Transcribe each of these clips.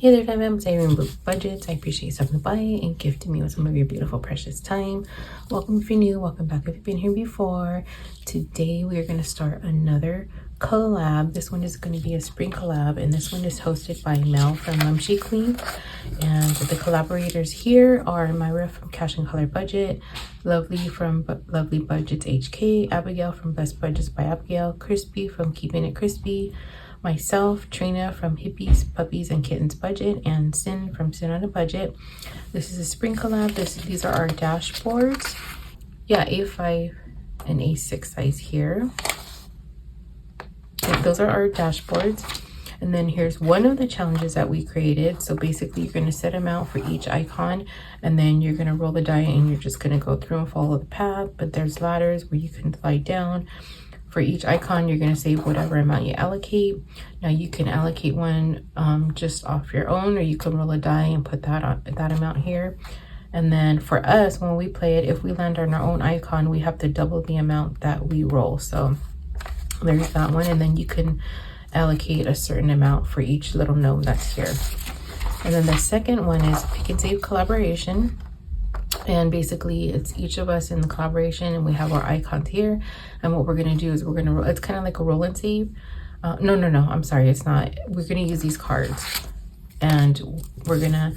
Hey there, Diamonds. I remember budgets. I appreciate you stopping by and gifting me with some of your beautiful, precious time. Welcome if you're new. Welcome back if you've been here before. Today, we are going to start another collab. This one is going to be a spring collab, and this one is hosted by Mhel from Clean. And the collaborators here are Myra from Cash and Color Budget, Lovely from Lovely Budgets HK, Abigail from Best Budgets by Abigail, Crispy from Keeping It Crispy, myself, Trina from Hippies, Puppies, and Kittens Budget, and Sin from Sin on a Budget. This is a spring collab. These are our dashboards. Yeah, A5 and A6 size here. And those are our dashboards. And then here's one of the challenges that we created. So basically, you're going to set them out for each icon, and then you're going to roll the die, and you're just going to go through and follow the path. But there's ladders where you can slide down. For each icon, you're going to save whatever amount you allocate. Now you can allocate one just off your own, or you can roll a die and put that amount here. And then for us, when we play it, if we land on our own icon, we have to double the amount that we roll. So there's that one. And then you can allocate a certain amount for each little gnome that's here. And then the second one is pick and save collaboration. And basically it's each of us in the collaboration, and we have our icons here. And what we're going to do is it's kind of like a roll and save. No, I'm sorry, it's not. We're going to use these cards, and we're going to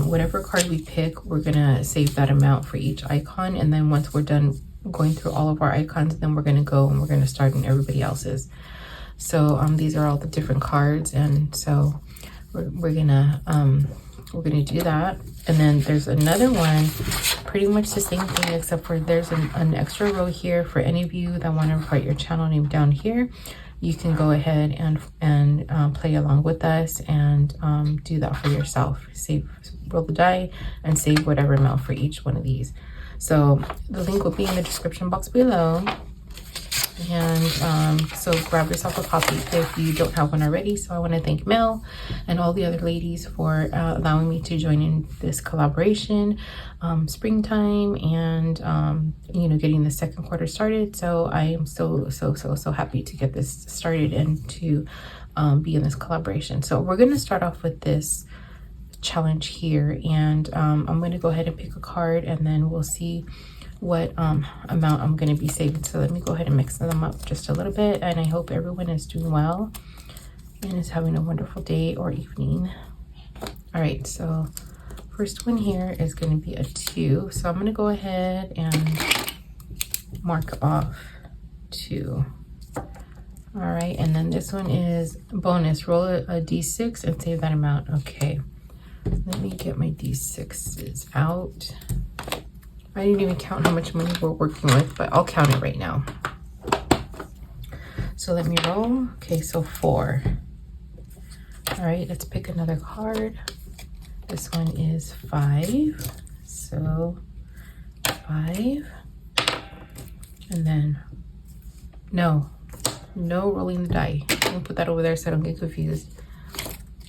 whatever card we pick, we're going to save that amount for each icon. And then once we're done going through all of our icons, then we're going to go and we're going to start in everybody else's. So these are all the different cards, and so we're gonna do that. And then there's another one, pretty much the same thing, except for there's an extra row here for any of you that want to write your channel name down here. You can go ahead and play along with us and do that for yourself. Roll the die and save whatever amount for each one of these. So the link will be in the description box below. And so grab yourself a copy if you don't have one already. So I want to thank Mhel and all the other ladies for allowing me to join in this collaboration, springtime, and getting the second quarter started. So I am so happy to get this started and to be in this collaboration. So we're going to start off with this challenge here, and I'm going to go ahead and pick a card, and then we'll see what amount I'm going to be saving. So let me go ahead and mix them up just a little bit, and I hope everyone is doing well and is having a wonderful day or evening. All right, so first one here is going to be a 2, so I'm going to go ahead and mark off 2. All right, and then this one is bonus. Roll a d6 and save that amount. Okay, let me get my d6s out. I didn't even count how much money we're working with, but I'll count it right now. So let me roll. Okay, so 4. All right, let's pick another card. This one is 5. So 5. And then no rolling the die. I'm gonna put that over there so I don't get confused.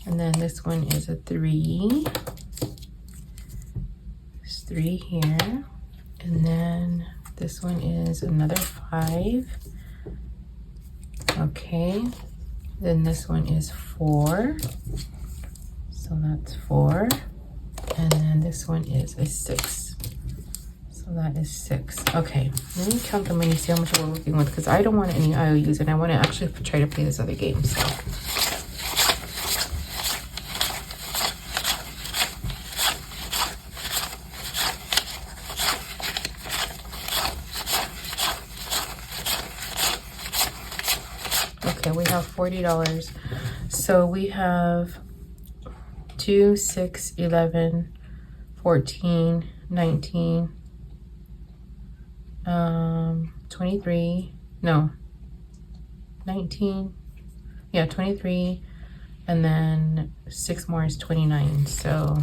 And then this one is a 3. There's 3 here. And then this one is another 5. Okay. Then this one is 4. So that's 4. And then this one is a 6. So that is 6. Okay. Let me count the money, see how much we're working with, because I don't want any IOUs, and I want to actually try to play this other game. So we have $40. So we have 2, 6, 11, 14, 19, 23, no, 19, yeah, 23, and then 6 more is 29. So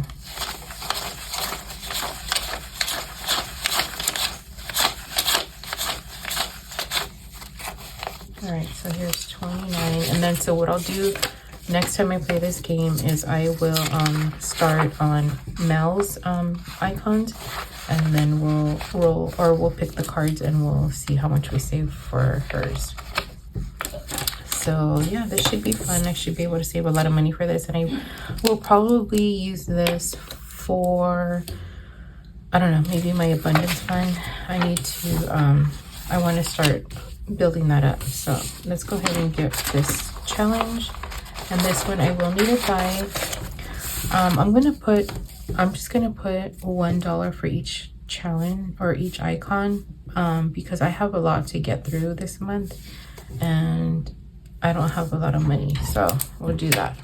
all right, so here's 29. And then so what I'll do next time I play this game is I will start on Mhel's icons, and then we'll pick the cards and we'll see how much we save for hers. So So yeah, this should be fun. I should be able to save a lot of money for this, and I will probably use this for, I don't know, maybe my abundance fund. I need to I want to start building that up. So let's go ahead and get this challenge. And this one I will need a die. I'm just gonna put $1 for each challenge or each icon, because I have a lot to get through this month and I don't have a lot of money, so we'll do that.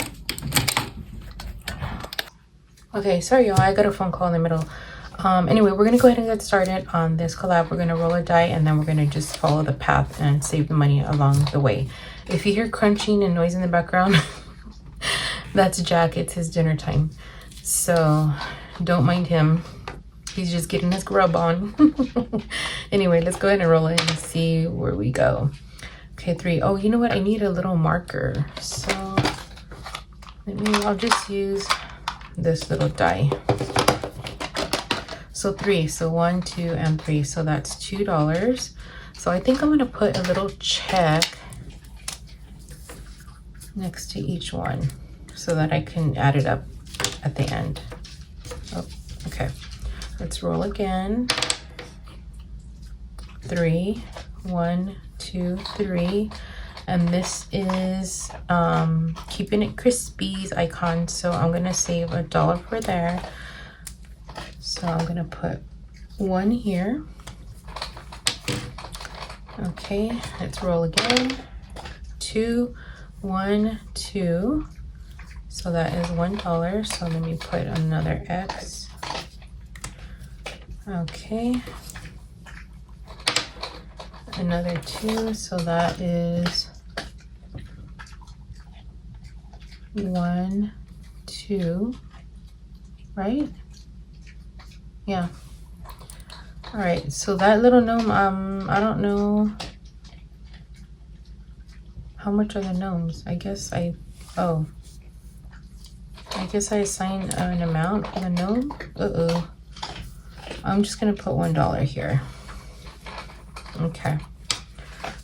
Okay, sorry y'all, I got a phone call in the middle. Anyway, we're gonna go ahead and get started on this collab. We're gonna roll a die and then we're gonna just follow the path and save the money along the way. If you hear crunching and noise in the background, that's Jack. It's his dinner time, so don't mind him. He's just getting his grub on. Anyway, let's go ahead and roll it and see where we go. Okay, 3. Oh, you know what? I need a little marker, so I'll just use this little die. So 3, so 1, 2, and 3, so that's $2. So I think I'm gonna put a little check next to each one so that I can add it up at the end. Oh, okay. Let's roll again. 3, 1, 2, 3. And this is Keeping It Crispy's icon, so I'm gonna save $1 for there. So I'm gonna put 1 here. Okay, let's roll again. 2, 1, 2. So that is $1. So let me put another X. Okay. Another 2. So that is 1, 2. Right? Yeah. All right. So that little gnome, I don't know how much are the gnomes. I guess I assigned an amount for the gnome. I'm just gonna put $1 here. Okay,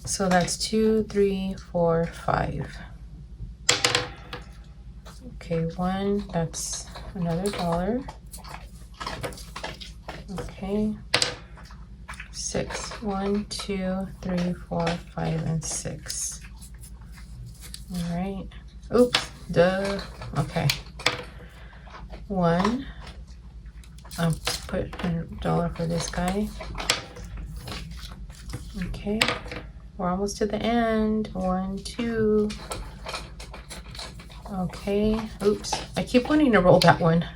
so that's 2, 3, 4, 5. Okay, 1, that's another $1. Okay, 6. 1, 2, 3, 4, 5, and 6. All right. Oops, duh. Okay. 1. I'll put $1 for this guy. Okay, we're almost to the end. 1, 2. Okay, oops, I keep wanting to roll that one.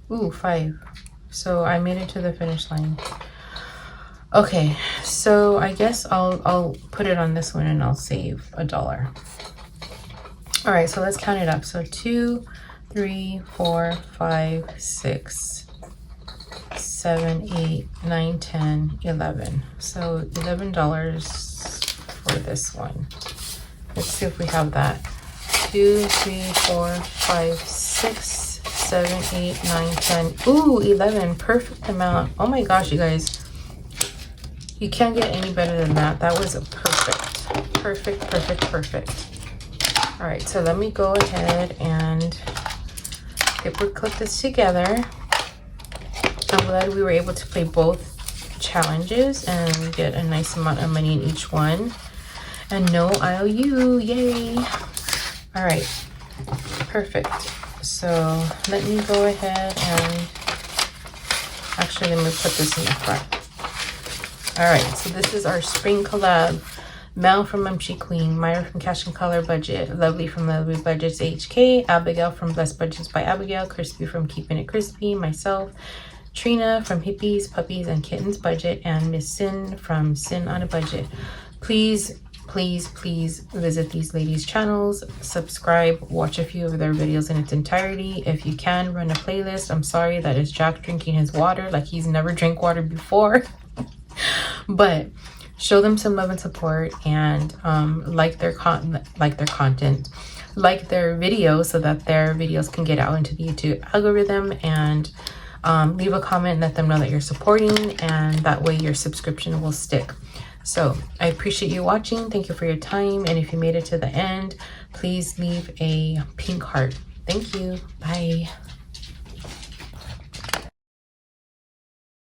Ooh, 5. So I made it to the finish line. Okay, so I guess I'll put it on this one and I'll save $1. All right, so let's count it up. So 2, 3, 4, 5, 6, 7, 8, 9, 10, 11. So $11 for this one. Let's see if we have that. 2, 3, 4, 5, 6, 7, 8, 9, 10. Ooh, 11. Perfect amount. Oh my gosh, you guys. You can't get any better than that. That was a perfect. Perfect, perfect, perfect. All right, so let me go ahead and paperclip this together. I'm glad we were able to play both challenges and get a nice amount of money in each one. And no IOU, yay. All right, perfect. So let me go ahead and actually let me put this in the front. All right, so this is our Spring Collab. Mhel from Mumchi Queen, Myra from Cash and Color Budget, Lovely from Lovely Budgets HK, Abigail from Blessed Budgets by Abigail, Crispy from Keeping It Crispy, myself, Trina from Hippies, Puppies, and Kittens Budget, and Miss Sin from Sin on a Budget. Please, please, please visit these ladies' channels, subscribe, watch a few of their videos in its entirety. If you can, run a playlist. I'm sorry, that is Jack drinking his water like he's never drank water before. But show them some love and support, and like their content, like their videos, so that their videos can get out into the YouTube algorithm, and leave a comment and let them know that you're supporting, and that way your subscription will stick. So I appreciate you watching. Thank you for your time. And if you made it to the end, please leave a pink heart. Thank you. Bye.